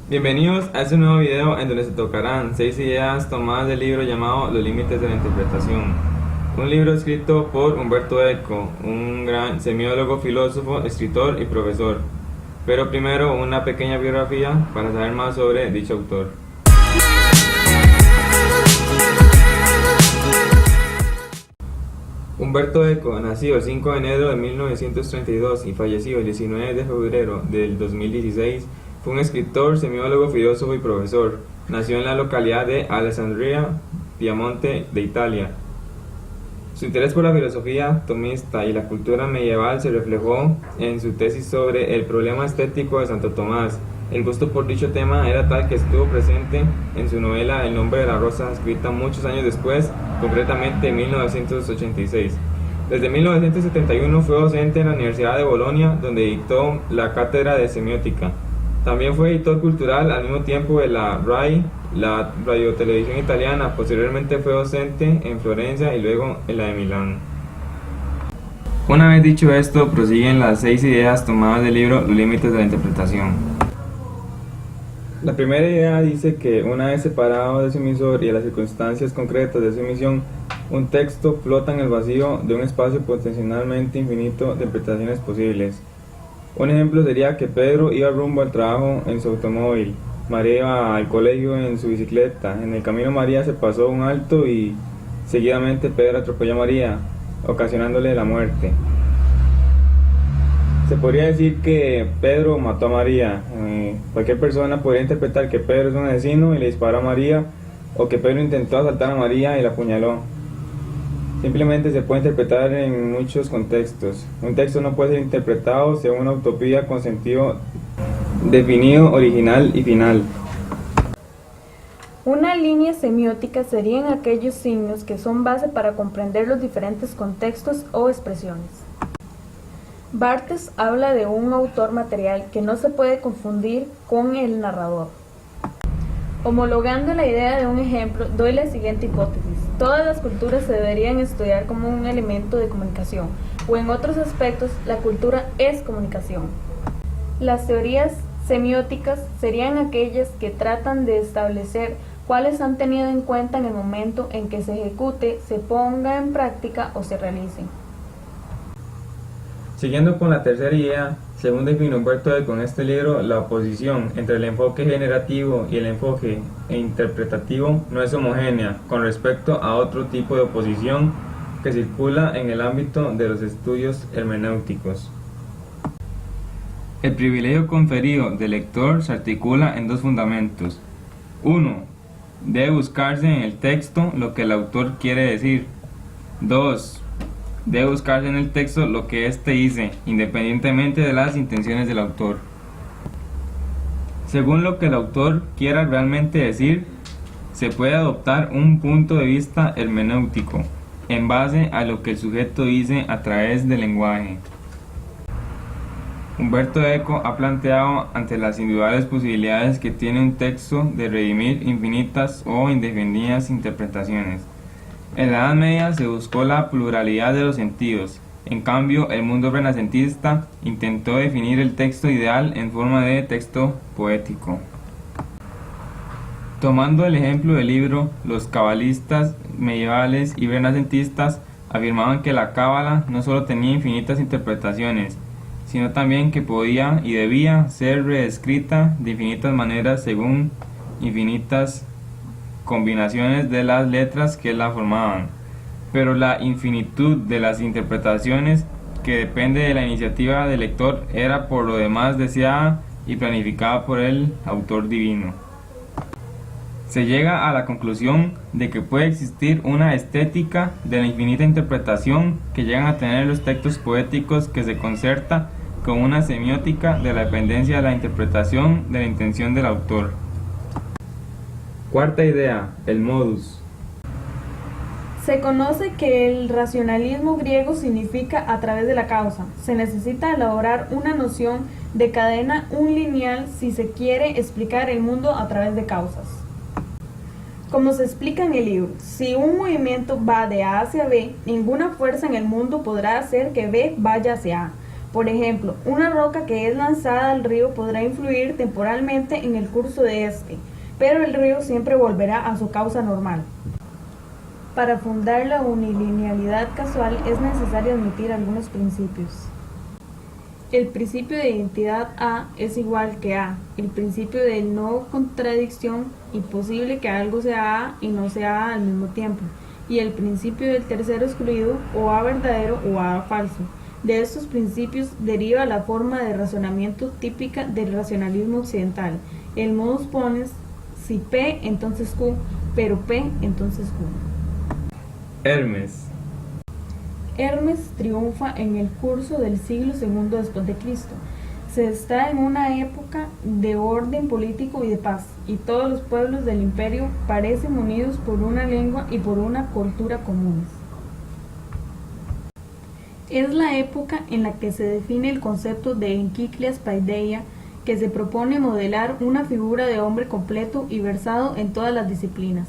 Bienvenidos a este nuevo video en donde se tocarán 6 ideas tomadas del libro llamado Los límites de la interpretación. Un libro escrito por Umberto Eco, un gran semiólogo, filósofo, escritor y profesor. Pero primero una pequeña biografía para saber más sobre dicho autor. Umberto Eco, nacido el 5 de enero de 1932 y fallecido el 19 de febrero del 2016, fue un escritor, semiólogo, filósofo y profesor. Nació en la localidad de Alessandria, Piamonte, de Italia. Su interés por la filosofía tomista y la cultura medieval se reflejó en su tesis sobre el problema estético de Santo Tomás. El gusto por dicho tema era tal que estuvo presente en su novela El nombre de la rosa, escrita muchos años después, concretamente en 1986. Desde 1971 fue docente en la Universidad de Bolonia, donde dictó la cátedra de semiótica. También fue editor cultural al mismo tiempo de la RAI, la radiotelevisión italiana. Posteriormente fue docente en Florencia y luego en la de Milán. Una vez dicho esto, prosiguen las 6 ideas tomadas del libro Los límites de la interpretación. La primera idea dice que una vez separado de su emisor y de las circunstancias concretas de su emisión, un texto flota en el vacío de un espacio potencialmente infinito de interpretaciones posibles. Un ejemplo sería que Pedro iba rumbo al trabajo en su automóvil, María iba al colegio en su bicicleta. En el camino María se pasó un alto y seguidamente Pedro atropelló a María, ocasionándole la muerte. Se podría decir que Pedro mató a María. Cualquier persona podría interpretar que Pedro es un asesino y le disparó a María, o que Pedro intentó asaltar a María y la apuñaló. Simplemente se puede interpretar en muchos contextos. Un texto no puede ser interpretado según una utopía con sentido definido, original y final. Una línea semiótica serían aquellos signos que son base para comprender los diferentes contextos o expresiones. Barthes habla de un autor material que no se puede confundir con el narrador. Homologando la idea de un ejemplo, doy la siguiente hipótesis. Todas las culturas se deberían estudiar como un elemento de comunicación, o en otros aspectos, la cultura es comunicación. Las teorías semióticas serían aquellas que tratan de establecer cuáles han tenido en cuenta en el momento en que se ejecute, se ponga en práctica o se realice. Siguiendo con la tercera idea, según define Umberto Eco en este libro, la oposición entre el enfoque generativo y el enfoque interpretativo no es homogénea con respecto a otro tipo de oposición que circula en el ámbito de los estudios hermenéuticos. El privilegio conferido del lector se articula en dos fundamentos. 1. Debe buscarse en el texto lo que el autor quiere decir. 2. Debe buscarse en el texto lo que éste dice, independientemente de las intenciones del autor. Según lo que el autor quiera realmente decir, se puede adoptar un punto de vista hermenéutico, en base a lo que el sujeto dice a través del lenguaje. Umberto Eco ha planteado ante las indudable posibilidades que tiene un texto de redimir infinitas o indefinidas interpretaciones. En la Edad Media se buscó la pluralidad de los sentidos. En cambio, el mundo renacentista intentó definir el texto ideal en forma de texto poético. Tomando el ejemplo del libro, los cabalistas medievales y renacentistas afirmaban que la cábala no solo tenía infinitas interpretaciones, sino también que podía y debía ser reescrita de infinitas maneras según infinitas combinaciones de las letras que la formaban, pero la infinitud de las interpretaciones, que depende de la iniciativa del lector, era por lo demás deseada y planificada por el autor divino. Se llega a la conclusión de que puede existir una estética de la infinita interpretación que llegan a tener los textos poéticos, que se concerta con una semiótica de la dependencia de la interpretación de la intención del autor. Cuarta idea, el modus. Se conoce que el racionalismo griego significa a través de la causa. Se necesita elaborar una noción de cadena, un lineal, si se quiere explicar el mundo a través de causas. Como se explica en el libro, si un movimiento va de A hacia B, ninguna fuerza en el mundo podrá hacer que B vaya hacia A. Por ejemplo, una roca que es lanzada al río podrá influir temporalmente en el curso de este, pero el río siempre volverá a su causa normal. Para fundar la unilinealidad casual es necesario admitir algunos principios. El principio de identidad A es igual que A, el principio de no contradicción, imposible que algo sea A y no sea A al mismo tiempo, y el principio del tercero excluido, o A verdadero o A falso. De estos principios deriva la forma de razonamiento típica del racionalismo occidental, el modus ponens, si P entonces Q, pero P entonces Q. Hermes. Hermes triunfa en el curso del siglo II después de Cristo. Se está en una época de orden político y de paz, y todos los pueblos del imperio parecen unidos por una lengua y por una cultura comunes. Es la época en la que se define el concepto de Enkyklias Paideia, que se propone modelar una figura de hombre completo y versado en todas las disciplinas.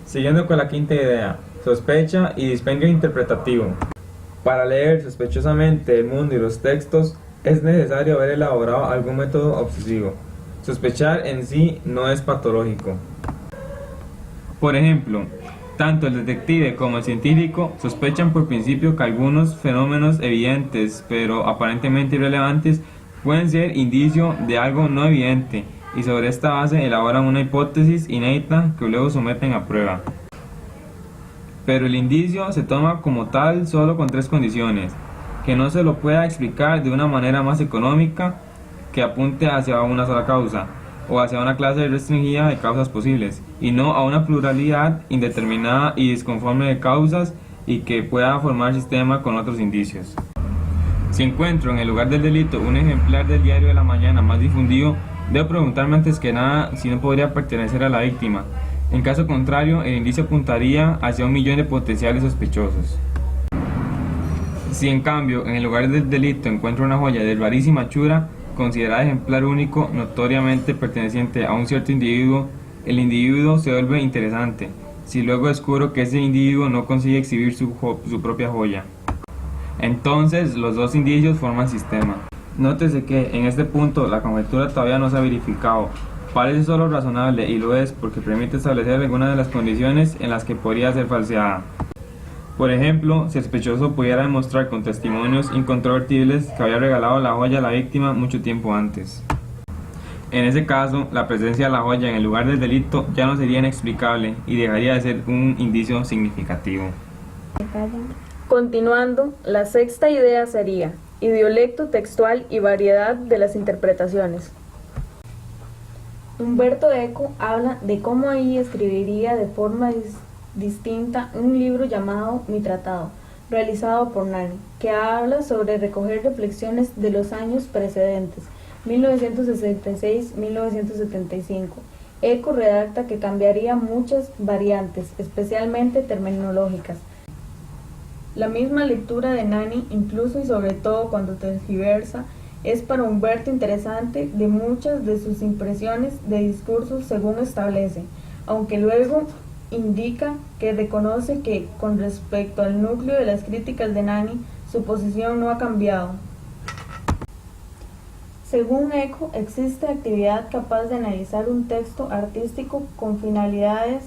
Siguiendo con la quinta idea, sospecha y dispendio interpretativo. Para leer sospechosamente el mundo y los textos, es necesario haber elaborado algún método obsesivo. Sospechar en sí no es patológico. Por ejemplo, tanto el detective como el científico sospechan por principio que algunos fenómenos evidentes, pero aparentemente irrelevantes, pueden ser indicio de algo no evidente, y sobre esta base elaboran una hipótesis inédita que luego someten a prueba. Pero el indicio se toma como tal solo con tres condiciones: que no se lo pueda explicar de una manera más económica, que apunte hacia una sola causa, o hacia una clase restringida de causas posibles, y no a una pluralidad indeterminada y disconforme de causas, y que pueda formar sistema con otros indicios. Si encuentro en el lugar del delito un ejemplar del diario de la mañana más difundido, debo preguntarme antes que nada si no podría pertenecer a la víctima. En caso contrario, el indicio apuntaría hacia 1.000.000 de potenciales sospechosos. Si en cambio en el lugar del delito encuentro una joya de rarísima hechura, considerada ejemplar único, notoriamente perteneciente a un cierto individuo, el individuo se vuelve interesante, si luego descubro que ese individuo no consigue exhibir su propia joya. Entonces los dos indicios forman sistema. Nótese que en este punto la conjetura todavía no se ha verificado. Parece solo razonable, y lo es porque permite establecer algunas de las condiciones en las que podría ser falseada. Por ejemplo, si el sospechoso pudiera demostrar con testimonios incontrovertibles que había regalado la joya a la víctima mucho tiempo antes. En ese caso, la presencia de la joya en el lugar del delito ya no sería inexplicable y dejaría de ser un indicio significativo. Continuando, la sexta idea sería idiolecto textual y variedad de las interpretaciones. Umberto Eco habla de cómo ahí escribiría de forma distinta un libro llamado Mi Tratado, realizado por Nani, que habla sobre recoger reflexiones de los años precedentes, 1966-1975. Eco redacta que cambiaría muchas variantes, especialmente terminológicas. La misma lectura de Nani, incluso y sobre todo cuando tergiversa, es para Umberto interesante de muchas de sus impresiones de discursos según establece, aunque luego indica que reconoce que, con respecto al núcleo de las críticas de Nani, su posición no ha cambiado. Según Eco, existe actividad capaz de analizar un texto artístico con finalidades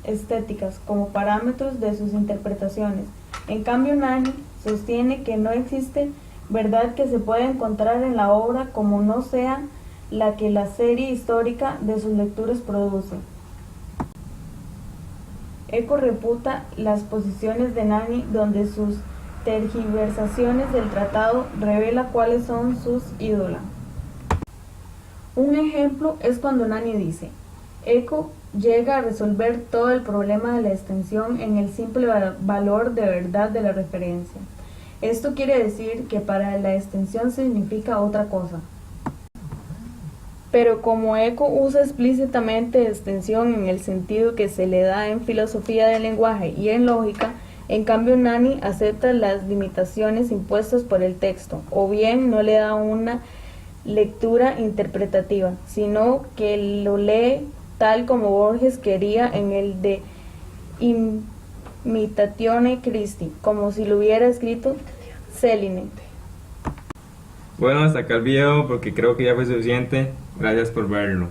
estéticas como parámetros de sus interpretaciones. En cambio, Nani sostiene que no existe verdad que se pueda encontrar en la obra como no sea la que la serie histórica de sus lecturas produce. Eco reputa las posiciones de Nani, donde sus tergiversaciones del tratado revela cuáles son sus ídolas. Un ejemplo es cuando Nani dice: Eco llega a resolver todo el problema de la extensión en el simple valor de verdad de la referencia. Esto quiere decir que para la extensión significa otra cosa. Pero como Eco usa explícitamente extensión en el sentido que se le da en filosofía del lenguaje y en lógica, en cambio Nani acepta las limitaciones impuestas por el texto, o bien no le da una lectura interpretativa, sino que lo lee tal como Borges quería en el de Imitatione Christi, como si lo hubiera escrito Céline. Bueno, hasta acá el video porque creo que ya fue suficiente. Gracias por verlo.